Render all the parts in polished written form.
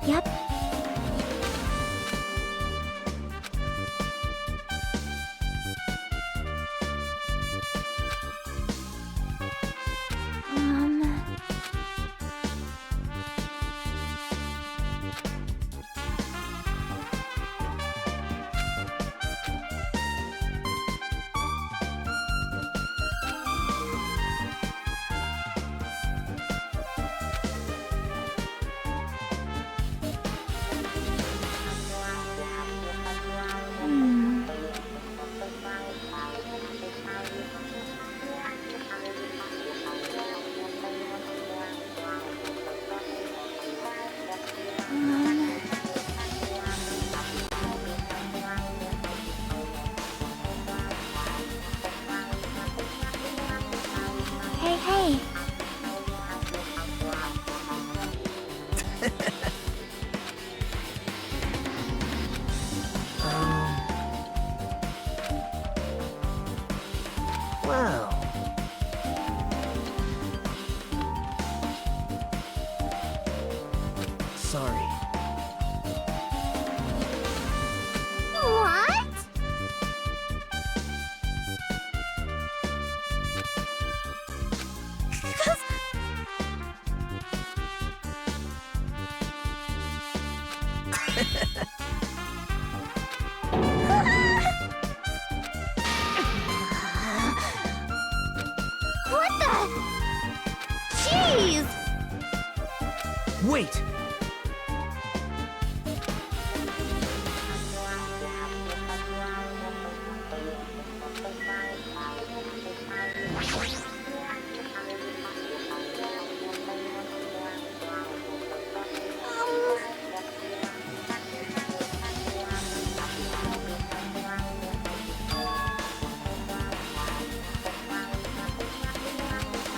Yep. Hey, hey. Wow. Sorry. What? What the? Jeez! Wait!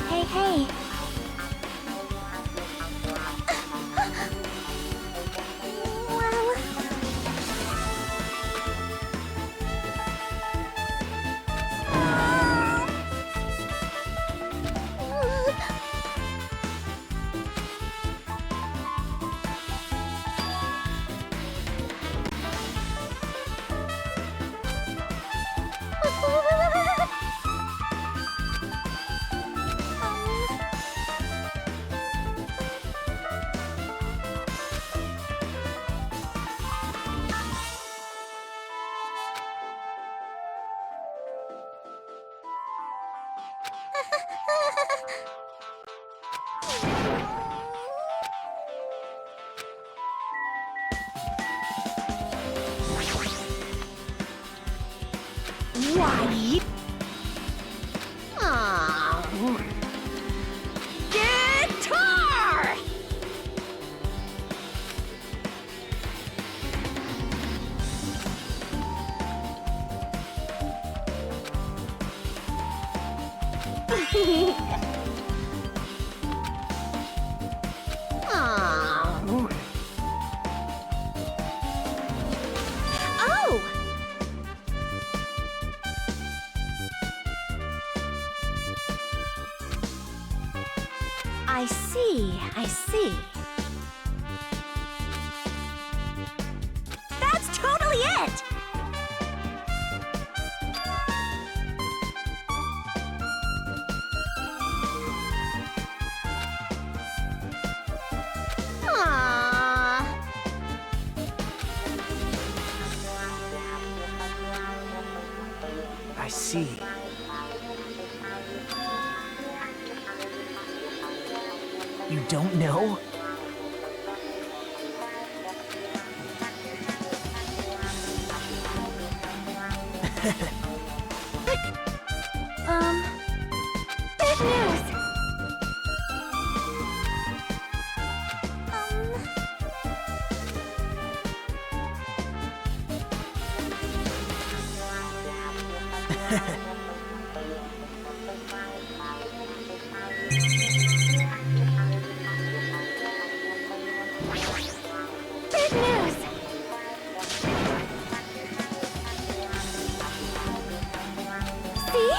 Hey, hey. Why? Oh. Guitar! Oh. Oh! I see, I see. That's totally it! Aww. I see. You don't know? Big news! Big news! See?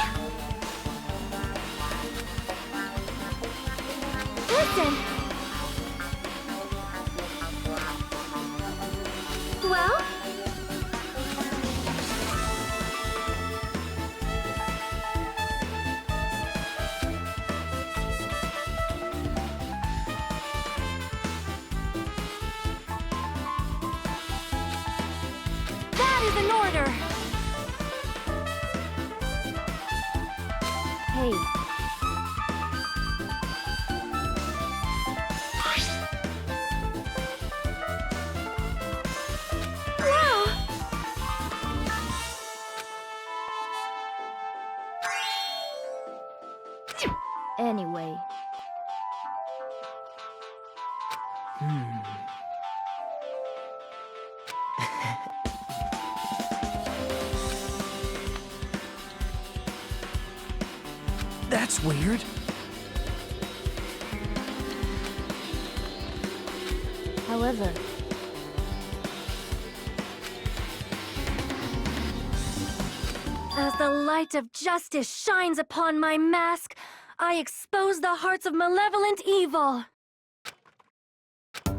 Listen! is in order. Hey. Wow! Anyway. That's weird. However, as the light of justice shines upon my mask, I expose the hearts of malevolent evil.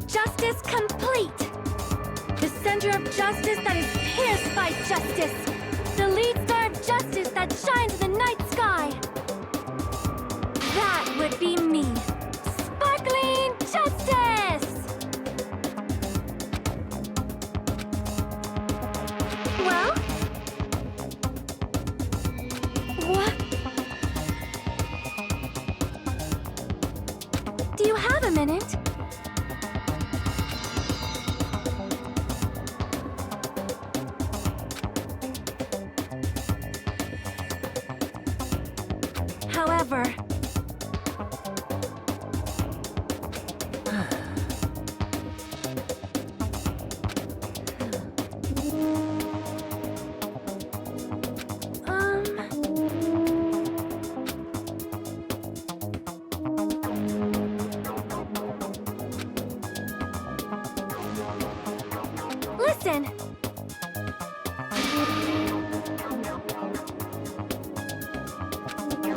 Justice complete! The center of justice that is pierced by justice! The lead star of justice that shines in the night sky! That would be me! Sparkling justice! Well? What? Do you have a minute? However, listen.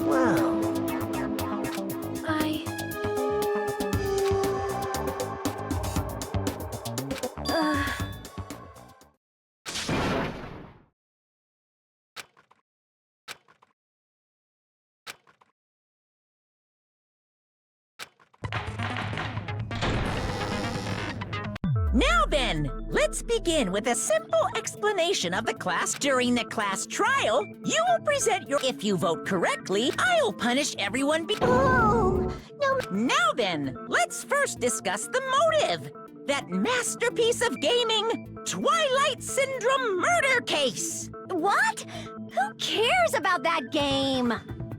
Wow. Now then, let's begin with a simple explanation of the class. During the class trial, you will present your... If you vote correctly, I'll punish everyone Oh, no. Now then, let's first discuss the motive. That masterpiece of gaming, Twilight Syndrome murder case. What? Who cares about that game?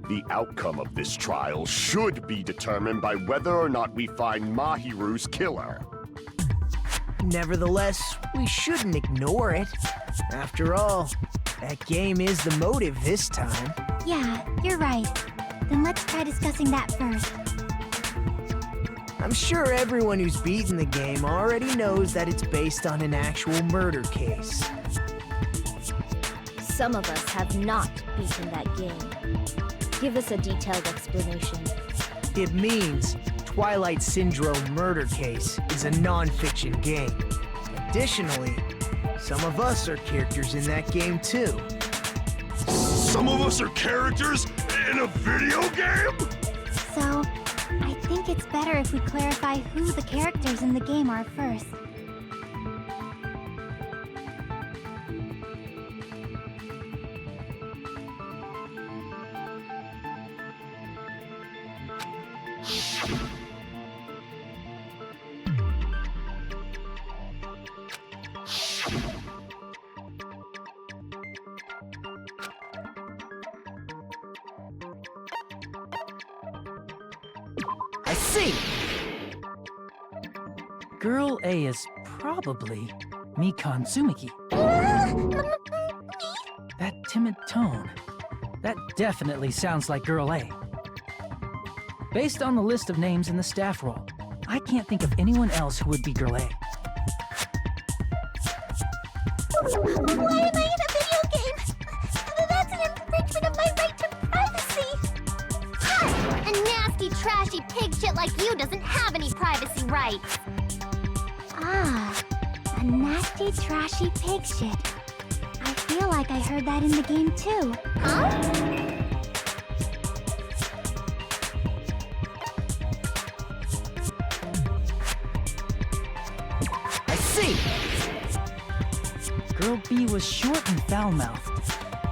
The outcome of this trial should be determined by whether or not we find Mahiru's killer. Nevertheless, we shouldn't ignore it. After all, that game is the motive this time. Yeah, you're right. Then let's try discussing that first. I'm sure everyone who's beaten the game already knows that it's based on an actual murder case. Some of us have not beaten that game. Give us a detailed explanation. It means Twilight Syndrome Murder Case is a non-fiction game. Additionally, some of us are characters in that game too. Some of us are characters in a video game? So, I think it's better if we clarify who the characters in the game are first. I see! Girl A is probably Mikan Tsumiki. That timid tone. That definitely sounds like Girl A. Based on the list of names in the staff roll, I can't think of anyone else who would be Girl A. Why am I in a video game? That's an infringement of my right to privacy! A nasty, trashy pig shit like you doesn't have any privacy rights! Ah, a nasty, trashy pig shit. I feel like I heard that in the game too. Huh? I see! Girl B was short and foul-mouthed.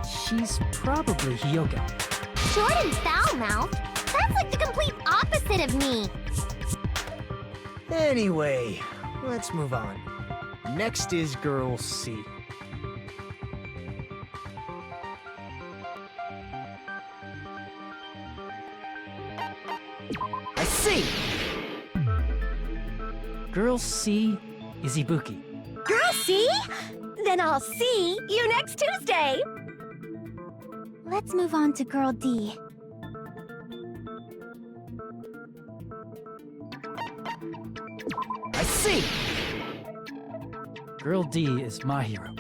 She's probably Hyoko. Short and foul-mouthed? That's like the complete opposite of me. Anyway, let's move on. Next is Girl C. I see! Girl C is Ibuki. Girl C? Then I'll see you next Tuesday. Let's move on to Girl D. I see! Girl D is Mahiro,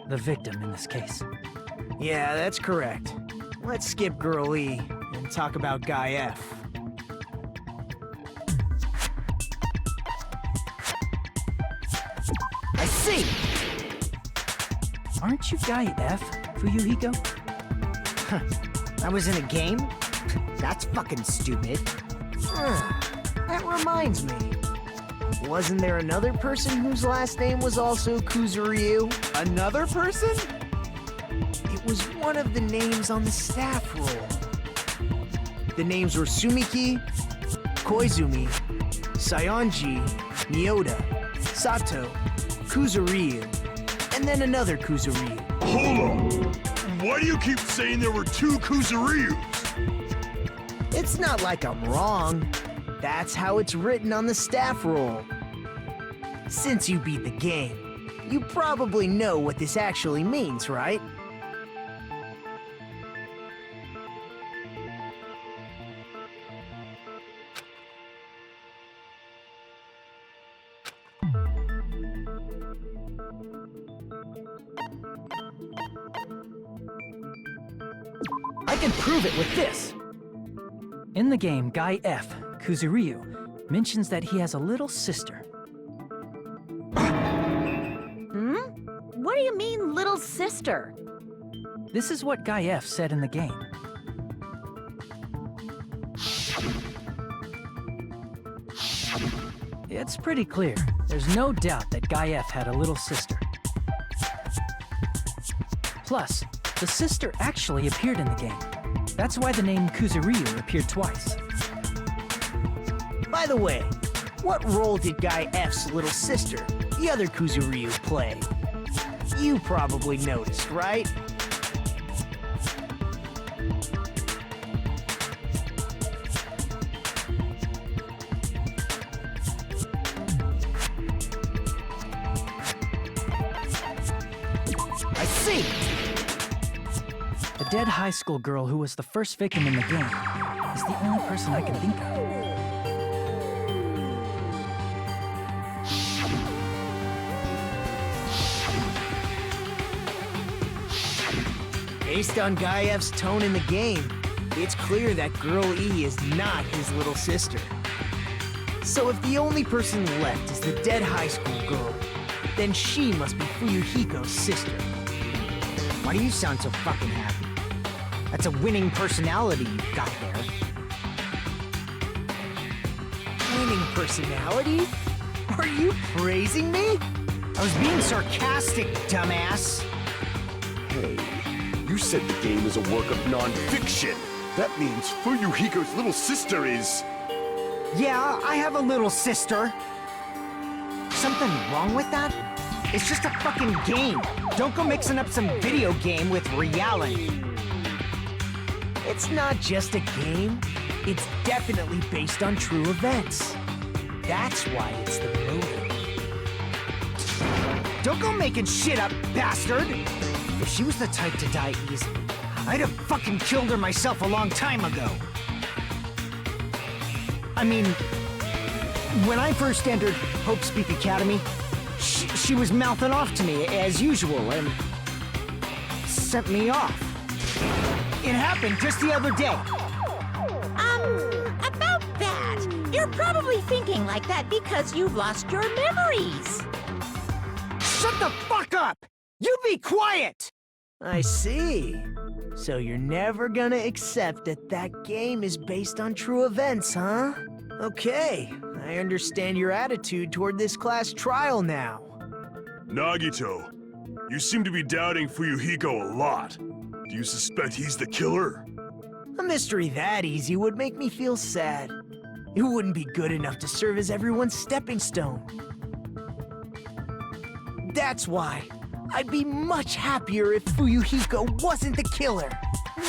the victim in this case. Yeah, that's correct. Let's skip Girl E and talk about Guy F. I see! Aren't you Guy F, Fuyuhiko? I was in a game? That's fucking stupid. That reminds me. Wasn't there another person whose last name was also Kuzuryu? Another person? It was one of the names on the staff roll. The names were Sumiki, Koizumi, Sayonji, Mioda, Sato, Kuzuryu, and then another Kuzuryu. Hold on! Why do you keep saying there were two Kuzuryus? It's not like I'm wrong. That's how it's written on the staff roll. Since you beat the game, you probably know what this actually means, right? I can prove it with this! In the game, Guy F, Kuzuryu, mentions that he has a little sister. What do you mean, little sister? This is what Guy F said in the game. It's pretty clear. There's no doubt that Guy F had a little sister. Plus, the sister actually appeared in the game. That's why the name Kuzuryu appeared twice. By the way, what role did Guy F's little sister, the other Kuzuryu, play? You probably noticed, right? I see! The dead high school girl who was the first victim in the game is the only person I can think of. Based on Guy F's tone in the game, it's clear that Girl E is not his little sister. So if the only person left is the dead high school girl, then she must be Fuyuhiko's sister. Why do you sound so fucking happy? That's a winning personality you've got there. Winning personality? Are you praising me? I was being sarcastic, dumbass. Hey, you said the game is a work of non-fiction. That means Fuyuhiko's little sister is... Yeah, I have a little sister. Something wrong with that? It's just a fucking game. Don't go mixing up some video game with reality. It's not just a game. It's definitely based on true events. That's why it's the movie. Don't go making shit up, bastard! If she was the type to die easily, I'd have fucking killed her myself a long time ago. I mean, when I first entered Hope Speak Academy, she was mouthing off to me as usual and sent me off. It happened just the other day. About that. You're probably thinking like that because you've lost your memories. Shut the fuck up! You be quiet! I see. So you're never gonna accept that that game is based on true events, huh? Okay, I understand your attitude toward this class trial now. Nagito, You seem to be doubting Fuyuhiko a lot. Do you suspect he's the killer? A mystery that easy would make me feel sad. It wouldn't be good enough to serve as everyone's stepping stone. That's why I'd be much happier if Fuyuhiko wasn't the killer.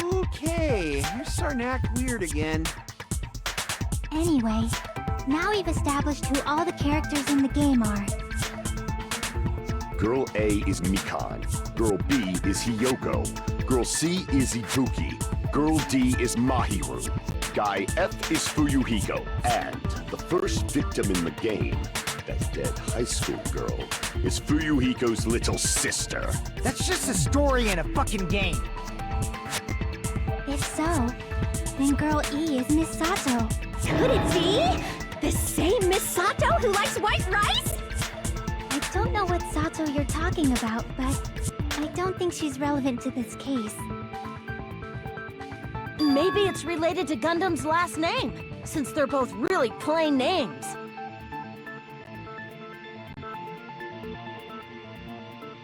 Okay, you're starting to act weird again. Anyway, now we've established who all the characters in the game are. Girl A is Mikan. Girl B is Hiyoko. Girl C is Ibuki. Girl D is Mahiru. Guy F is Fuyuhiko. And the first victim in the game, that dead high school girl, is Fuyuhiko's little sister. That's just a story in a fucking game. If so, then Girl E is Miss Sato. Could it be? The same Miss Sato who likes white rice? I don't know what Sato you're talking about, but I don't think she's relevant to this case. Maybe it's related to Gundam's last name, since they're both really plain names.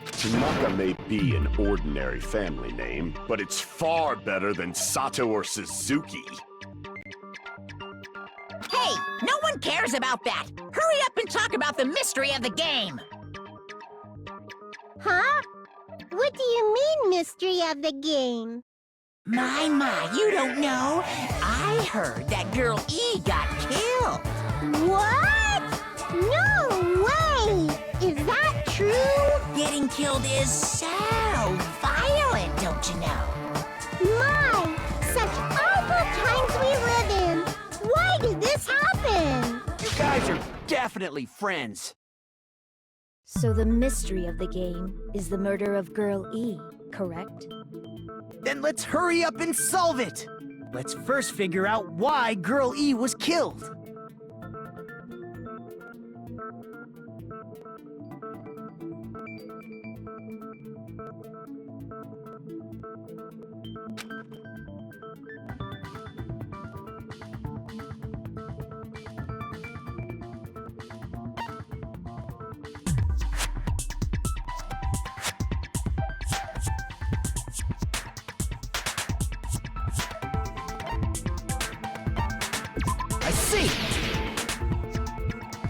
Tanaka may be an ordinary family name, but it's far better than Sato or Suzuki. Hey, no one cares about that. Hurry up and talk about the mystery of the game. Huh? What do you mean, mystery of the game? My, you don't know. I heard that Girl E got killed. What? No way! Is that true? Getting killed is so violent, don't you know? My, such awful times we live in. Why did this happen? You guys are definitely friends. So the mystery of the game is the murder of Girl E, correct? Then let's hurry up and solve it! Let's first figure out why Girl E was killed. I see!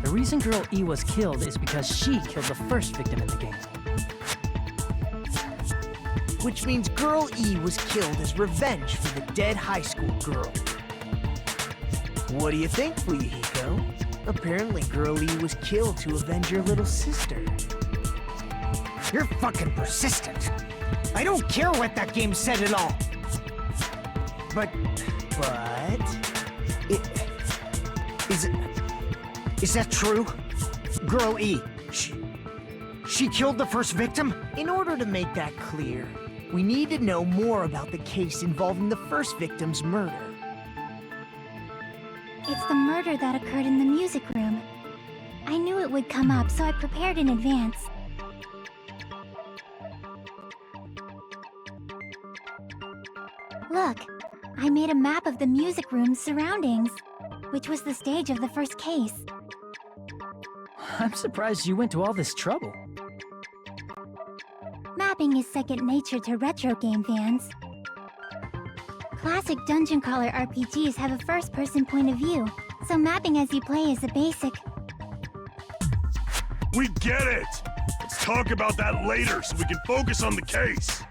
The reason Girl E was killed is because she killed the first victim in the game. Which means Girl E was killed as revenge for the dead high school girl. What do you think, Fuyuhiko? Apparently Girl E was killed to avenge your little sister. You're fucking persistent. I don't care what that game said at all. But... Is that true? Girl E, she killed the first victim? In order to make that clear, we need to know more about the case involving the first victim's murder. It's the murder that occurred in the music room. I knew it would come up, so I prepared in advance. Look, I made a map of the music room's surroundings, which was the stage of the first case. I'm surprised you went to all this trouble. Mapping is second nature to retro game fans. Classic dungeon crawler RPGs have a first-person point of view, so mapping as you play is a basic. We get it! Let's talk about that later so we can focus on the case.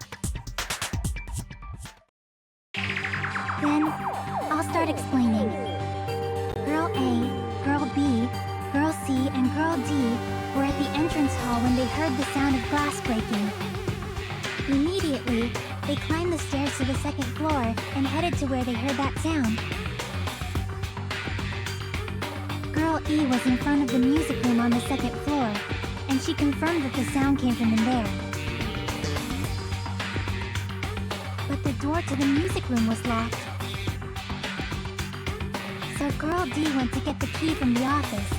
Then, I'll start explaining. Girl A, Girl B, Girl C, and Girl D were at the entrance hall when they heard the sound of glass breaking. Immediately, they climbed the stairs to the second floor and headed to where they heard that sound. Girl E was in front of the music room on the second floor, and she confirmed that the sound came from in there. But the door to the music room was locked. So Girl D went to get the key from the office,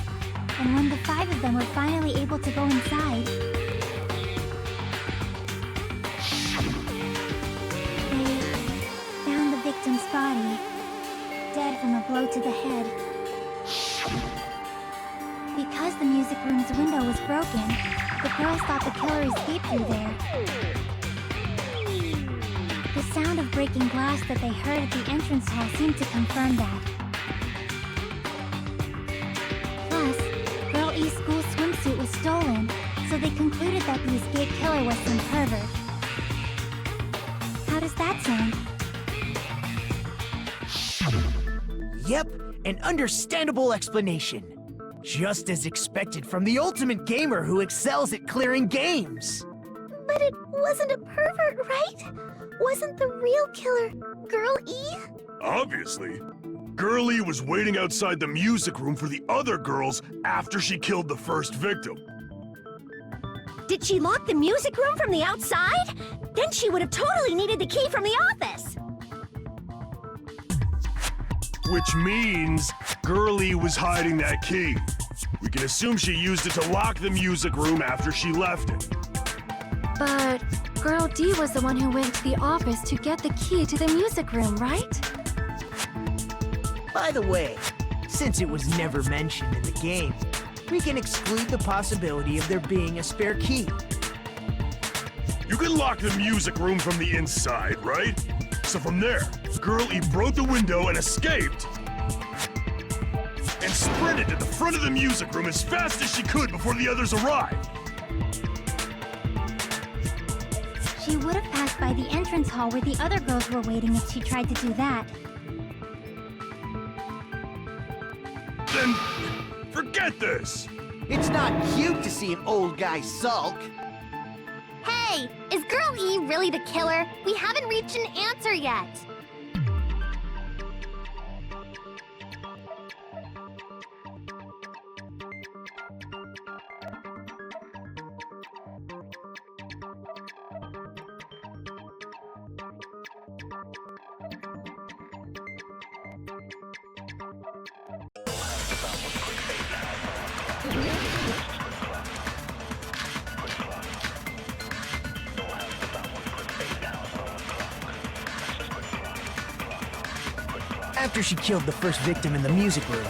and when the five of them were finally able to go inside, they found the victim's body, dead from a blow to the head. Because the music music room's window was broken, the girls thought the killer escaped through there. The sound of breaking glass that they heard at the entrance hall seemed to confirm that. Plus, Girl E's school swimsuit was stolen, so they concluded that the escaped killer was some pervert. How does that sound? Yep, an understandable explanation. Just as expected from the ultimate gamer who excels at clearing games. But it wasn't a pervert, right? Wasn't the real killer Girl E? Obviously. Girl E was waiting outside the music room for the other girls after she killed the first victim. Did she lock the music room from the outside? Then she would have totally needed the key from the office. Which means Girl E was hiding that key. We can assume she used it to lock the music room after she left it. But Girl D was the one who went to the office to get the key to the music room, right? By the way, since it was never mentioned in the game, we can exclude the possibility of there being a spare key. You can lock the music room from the inside, right? So from there, Girl E broke the window and escaped. And sprinted to the front of the music room as fast as she could before the others arrived. She would have passed by the entrance hall where the other girls were waiting if she tried to do that. Then, forget this! It's not cute to see an old guy sulk. Hey, is Girl E really the killer? We haven't reached an answer yet. After she killed the first victim in the music room,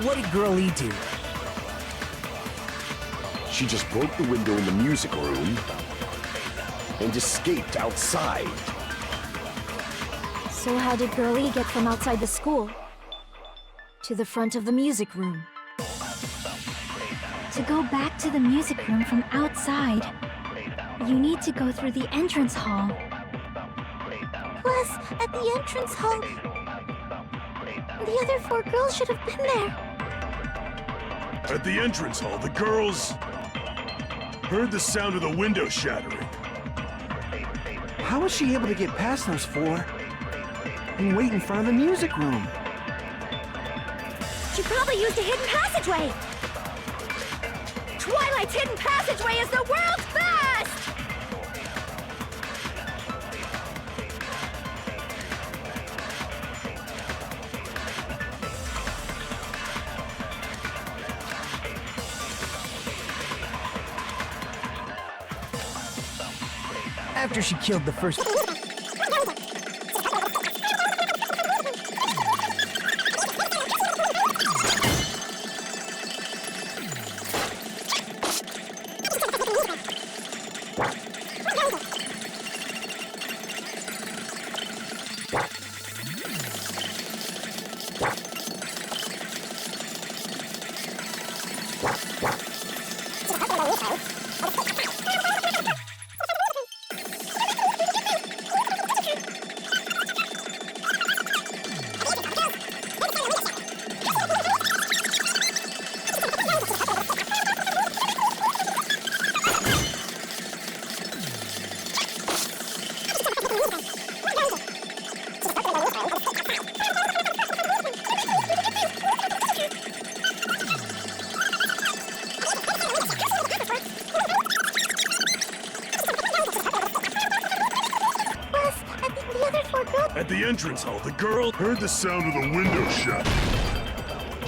what did Girl E do? She just broke the window in the music room and escaped outside. So how did Girl E get from outside the school to the front of the music room? To go back to the music room from outside, you need to go through the entrance hall. Plus, at the entrance hall, the other 4 girls should have been there. At the entrance hall, the girls heard the sound of the window shattering. How was she able to get past those 4 and wait in front of the music room? She probably used a hidden passageway. Twilight's hidden passageway is the world's best! After she killed the first... At the entrance hall, the girl heard the sound of the window shut.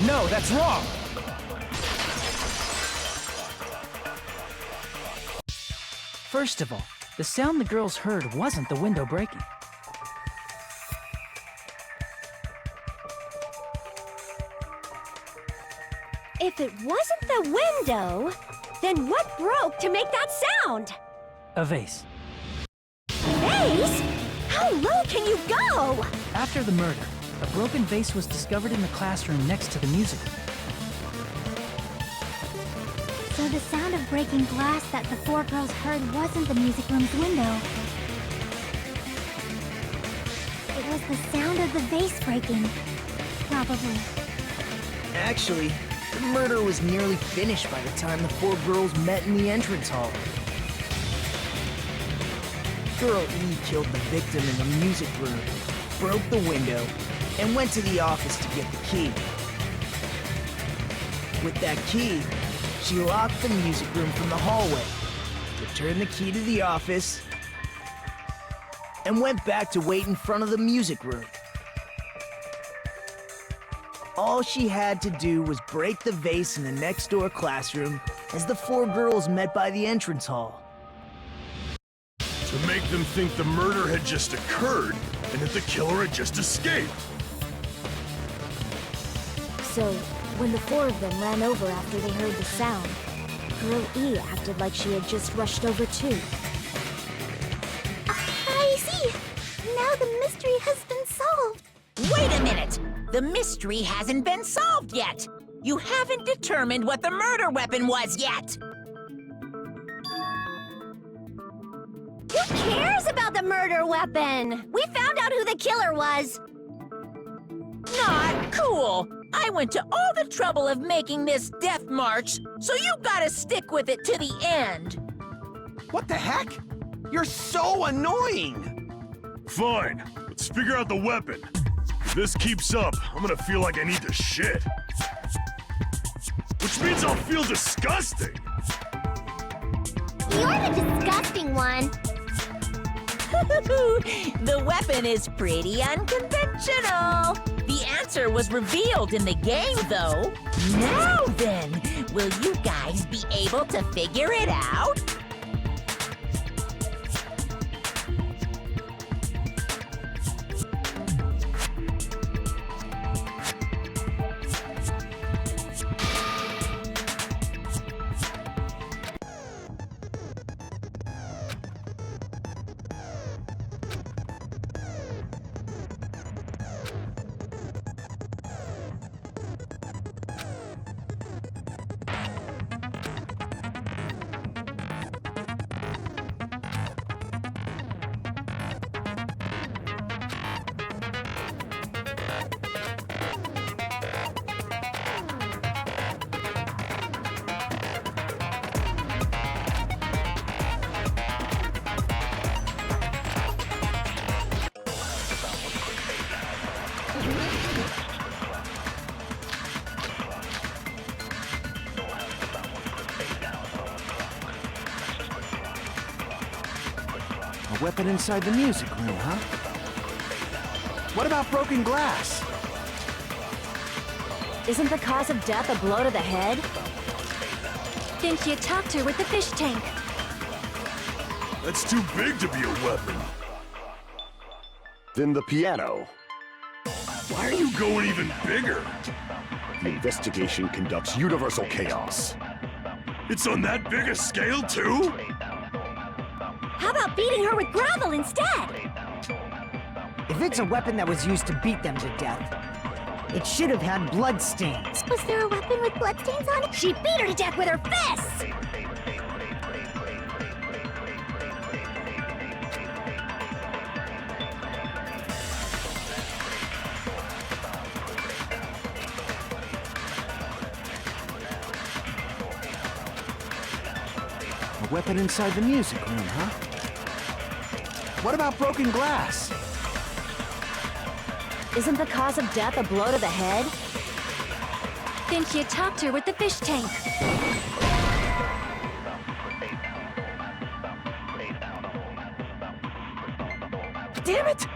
No, that's wrong! First of all, the sound the girls heard wasn't the window breaking. If it wasn't the window, then what broke to make that sound? A vase. Vase? How low can you go? After the murder, a broken vase was discovered in the classroom next to the music room. So the sound of breaking glass that the four girls heard wasn't the music room's window. It was the sound of the vase breaking. Probably. Actually, the murder was nearly finished by the time the four girls met in the entrance hall. Girl E killed the victim in the music room, broke the window, and went to the office to get the key. With that key, she locked the music room from the hallway, returned the key to the office, and went back to wait in front of the music room. All she had to do was break the vase in the next door classroom as the four girls met by the entrance hall. To make them think the murder had just occurred and that the killer had just escaped. So, when the four of them ran over after they heard the sound, Girl E acted like she had just rushed over too. I see. Now the mystery has been solved. Wait a minute! The mystery hasn't been solved yet! You haven't determined what the murder weapon was yet! Who cares about the murder weapon? We found out who the killer was. Not cool! I went to all the trouble of making this death march, so you gotta stick with it to the end! What the heck? You're so annoying! Fine, let's figure out the weapon. If this keeps up, I'm gonna feel like I need to shit. Which means I'll feel disgusting! You're the disgusting one. The weapon is pretty unconventional. The answer was revealed in the game, though. Now then, will you guys be able to figure it out? A weapon inside the music room, huh? What about broken glass? Isn't the cause of death a blow to the head? Think you attacked her with the fish tank. That's too big to be a weapon. Then the piano. Why are you going even bigger? The investigation conducts universal chaos. It's on that big a scale, too? How about beating her with gravel instead? If it's a weapon that was used to beat them to death, it should have had blood stains. Was there a weapon with bloodstains on it? She beat her to death with her fists! A weapon inside the music room, huh? What about broken glass? Isn't the cause of death a blow to the head? Think you attacked her with the fish tank. Damn it!